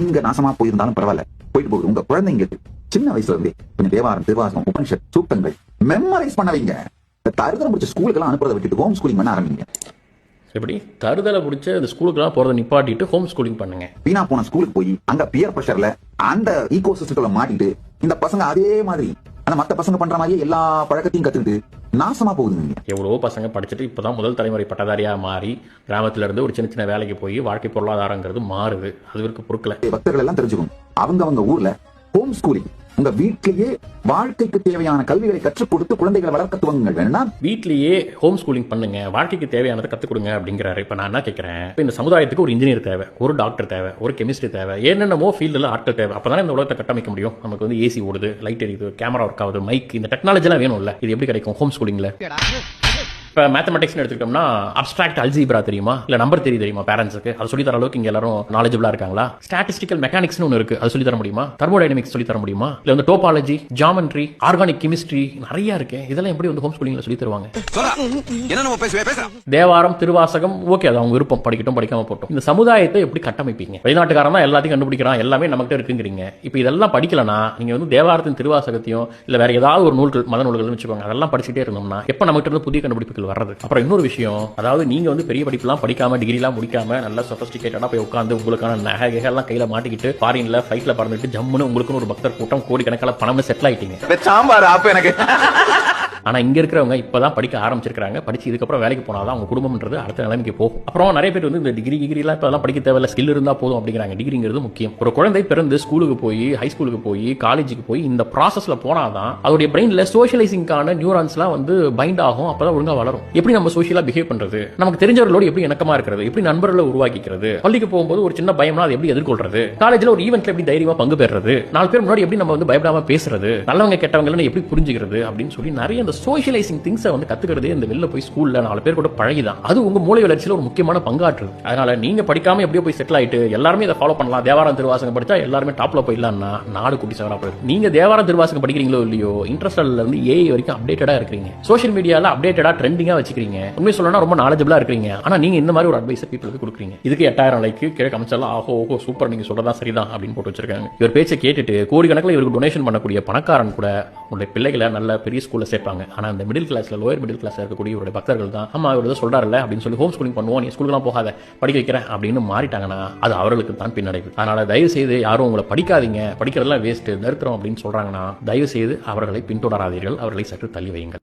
நீங்க நாசமா போயிருந்தாலும் பரவாயில்ல, போயிட்டு போகுது. உங்க குழந்தைங்களுக்கு சின்ன வயசுல இருந்தே கொஞ்சம் தேவாரம், திருவாசகம், உபனிஷத், சூக்தங்கள் மெமரைஸ் பண்ண வைங்க. தருதலை முடிச்ச ஸ்கூலுக்கெல்லாம் அனுப்புறதை விட்டுட்டு ஹோம் ஸ்கூலிங் பண்ண ஆரம்பிங்க. எப்படி தருதலை பிடிச்ச அந்த ஸ்கூலுக்குலாம் போறதை நிப்பாட்டிட்டு ஹோம் ஸ்கூலிங் பண்ணுங்க. வீணா போன ஸ்கூலுக்கு போய் அங்க பியர் பிரஷர்ல அந்த ஈகோ சிஸ்டத்துல மாட்டிட்டு இந்த பசங்க அதே மாதிரி அந்த மத்த பசங்க பண்ற மாதிரியே எல்லா பழக்கத்தையும் கத்துக்கிட்டு நாசமா போகுதுங்க. எவ்வளவோ பசங்க படிச்சுட்டு இப்பதான் முதல் தலைமுறை பட்டதாரியா மாறி கிராமத்துல இருந்து ஒரு சின்ன சின்ன வேலைக்கு போய் வாழ்க்கை பொருளாதாரங்கிறது மாறுது. அதுவருக்கு பொருட்களை பக்தர்கள் எல்லாம் தெரிஞ்சுக்கணும். அவங்க ஊர்ல ஹோம் ஸ்கூலிங் உங்க வீட்லயே வாழ்க்கைக்கு தேவையான கல்விகளை கற்றுக் கொடுத்து குழந்தைகளை வளர்க்க துவங்குங்கள். வேணா வீட்லயே ஹோம் ஸ்கூலிங் பண்ணுங்க, வாழ்க்கைக்கு தேவையானதை கத்துக் கொடுங்க அப்படிங்கிறாரு. இப்ப நான் என்ன கேட்கிறேன், இந்த சமுதாயத்துக்கு ஒரு இன்ஜினியர் தேவை, ஒரு டாக்டர் தேவை, ஒரு கெமிஸ்ட்ரி தேவை, என்னென்னமோ ஃபீல்டுல ஆட்கள் தேவை. அப்பதானே இந்த உலகத்தை கட்டமைக்க முடியும். நமக்கு வந்து ஏசி ஓடுது, லைட் எரியுது, கேமரா ஒர்க் ஆகுது, மைக், இந்த டெக்னாலஜி எல்லாம் வேணும்ல. இது எப்படி கிடைக்கும் ஹோம் ஸ்கூலிங்ல? இப்போ மேத்தமெட்டிக்ஸ் எடுத்துக்கிட்டோம்னா அப்ஸ்ட்ராக்ட் அல்ஜிப்ரா தெரியுமா, இல்ல நம்பர் தெரியுமா பேரண்ட்ஸுக்கு? அது சொல்லி தர அளவுக்கு இங்க எல்லாரும் நாலேஜபிளா இருக்காங்களா? ஸ்டாட்டிஸ்டிக்கல் மெக்கானிக்ஸ்னு ஒன்று இருக்கு, அது சொல்லி தர முடியுமா? தெர்மோடைனமிக்ஸ் சொல்லி தர முடியுமா? இல்ல வந்து டோபாலஜி, ஜியாமெட்ரி, ஆர்கானிக் கெமிஸ்ட்ரி நிறைய இருக்கு. இதெல்லாம் எப்படி வந்து ஹோம் ஸ்கூலிங்ல சொல்லி தருவாங்க? தேவாரம், திருவாசகம் ஓகே, அது அவங்க விருப்பம், படிக்கட்டும் படிக்காம போட்டோம். இந்த சமுதாயத்தை எப்படி கட்டமைப்பீங்க? வெளிநாட்டுக்காரன் தான் எல்லாத்தையும் கண்டுபிடிக்கிறான், எல்லாமே நமக்கு இருக்குங்கிறீங்க. இப்போ இதெல்லாம் படிக்கலனா நீங்க வந்து தேவாரத்தின் திருவாசகத்தையும் இல்ல வேற ஏதாவது ஒரு நூல்கள், மத நூல்கள் வச்சுக்கோங்க, அதெல்லாம் படிச்சுட்டே இருந்தோம்னா எப்ப நமக்கு இருந்து புதிய கண்டுபிடிப்புகள் வர்றது? அப்புறம் இன்னொரு விஷயம், அதாவது நீங்க வந்து பெரிய படிப்புலாம் படிக்காம, டிகிரிலாம் முடிக்காம நல்ல சொபிஸ்டிகேட்டடா போய் உட்கார்ந்து உங்களுக்கான நகை எல்லாம் கையில மாட்டிக்கிட்டு ஃபாரின்ல ஃபிளைட்ல பறந்துட்டு ஜம்முன்னு உங்களுக்குன்னு ஒரு பக்தர் கூட்டம் கோடிக்கணக்கான பணம் செட்டில் ஆயிட்டீங்க. சாம்பார் ஆப் எனக்கு. ஆனா இங்க இருக்கிறவங்க இப்பதான் படிக்க ஆரம்பிச்சிருக்காங்க. படிச்சு இதுக்கப்புறம் வேலைக்கு போனாதான் அவங்க குடும்பம்ன்றது அடுத்த நிலைமைக்கு போகும். அப்புறம் நிறைய பேர் வந்து இந்த டிகிரி எல்லாம் இப்ப படிக்க தேவையில்ல, ஸ்கில் இருந்தா போதும் அப்படிங்கிறாங்க. டிகிரிங்கிறது முக்கியம். ஒரு குழந்தை பிறந்து ஸ்கூலுக்கு போய், ஹை ஸ்கூலுக்கு போய், காலேஜுக்கு போய் இந்த ப்ராசஸ்ல போனாதான் அதோடைய பிரெயின்ல சோஷியலைசிங்கான நியூரான்ஸ்லாம் வந்து பைண்ட் ஆகும். அப்பதான் ஒழுங்கா வளரும். எப்படி நம்ம சோஷியலா பிஹேவ் பண்றது, நமக்கு தெரிஞ்சவர்களோடு எப்படி இணக்கமா இருக்கிறது, எப்படி நண்பர்களை உருவாக்கிக்கிறது, பள்ளிக்கு போகும்போது ஒரு சின்ன பயம்னா அதை எப்படி எதிர்கொள்றது, காலேஜ்ல ஒரு ஈவென்ட்ல எப்படி தைரியமா பங்கு பெறுறது, 4 பேர் முன்னாடி எப்படி நம்ம வந்து பயப்படாம பேசுறது, நல்லவங்க கெட்டவங்க எப்படி புரிஞ்சுக்கிறது அப்படின்னு சொல்லி நிறைய இந்த சோஷியலைசிங் திங்ஸ் வந்து கத்துக்கிறதே இந்த வெளில போய் ஸ்கூல்ல 4 பேர் கூட பழகிதான். அது உங்க மூளை வளர்ச்சியில ஒரு முக்கியமான பங்காற்றுது. அதனால நீங்க படிக்காம எப்படியோ போய் செட்டில் ஆயிட்டு எல்லாருமே இதை ஃபாலோ பண்ணலாம், தேவாரம் திருவாசகம் படிச்சா எல்லாருமே டாப்ல போயிடலாம்னா நாடு குட்டி சவரா போயிடும். நீங்க தேவாரம் திருவாசகம் படிக்கிறீங்களோ இல்லையோ, இன்ட்ரெஸ்ட்ல இருந்து ஏஐ வரைக்கும் அப்டேட்டடா இருக்கீங்க, சோஷியல் மீடியால அப்டேட்டடா ட்ரெண்டிங்கா வச்சுக்கிறீங்க, உண்மை சொல்லணும்னா ரொம்ப நாலேஜபிளா இருக்கீங்க. ஆனா நீங்க இந்த மாதிரி ஒரு அட்வைஸ் பீப்புளுக்கு கொடுக்குறீங்க. இதுக்கு 8000 லைக் கீழே கமெண்ட்ஸ்லாம் ஆஹோ ஓஹோ சூப்பர், நீங்க சொல்றதா சரிதான் அப்படின்னு போட்டு வச்சிருக்காங்க. இவர் பேச்சை கேட்டுட்டு கோடிக்கணக்கில் இவருக்கு டொனேஷன் பண்ணக்கூடிய பணக்காரன் கூட உங்களுடைய பிள்ளைகளை நல்ல பெரிய ஸ்கூல்ல சேர்ப்பாங்க. ஆனா இந்த மிடில் கிளாஸ்ல, லோயர் மிடில் கிளாஸ்ல இருக்கக்கூடிய இவருடைய பக்தர்கள் தான் அம்மா இவர் ஏதோ சொல்றாருல்ல அப்படின்னு சொல்லி ஹோம் ஸ்கூலிங் பண்ணுவோம், நீ ஸ்கூலுக்குலாம் போகாத, படிக்க வைக்கிறேன் அப்படின்னு மாறிட்டாங்கன்னா அது அவர்களுக்கு தான் பின்னடைவு. அதனால தயவு செய்து யாரும் உங்களை படிக்காதீங்க, படிக்கிறதெல்லாம் வேஸ்ட், நிறுத்துறோம் அப்படின்னு சொல்றாங்கன்னா தயவு செய்து அவர்களை பின்தொடராதீர்கள், அவர்களை சற்று தள்ளி வையுங்கள்.